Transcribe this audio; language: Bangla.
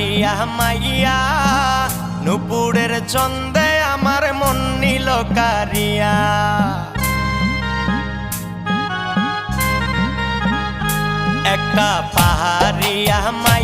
পাহাড়িয়া মাইয়া নুপুরের চন্দে আমার মন নিল কারিয়া। একটা পাহাড়িয়া মাইয়া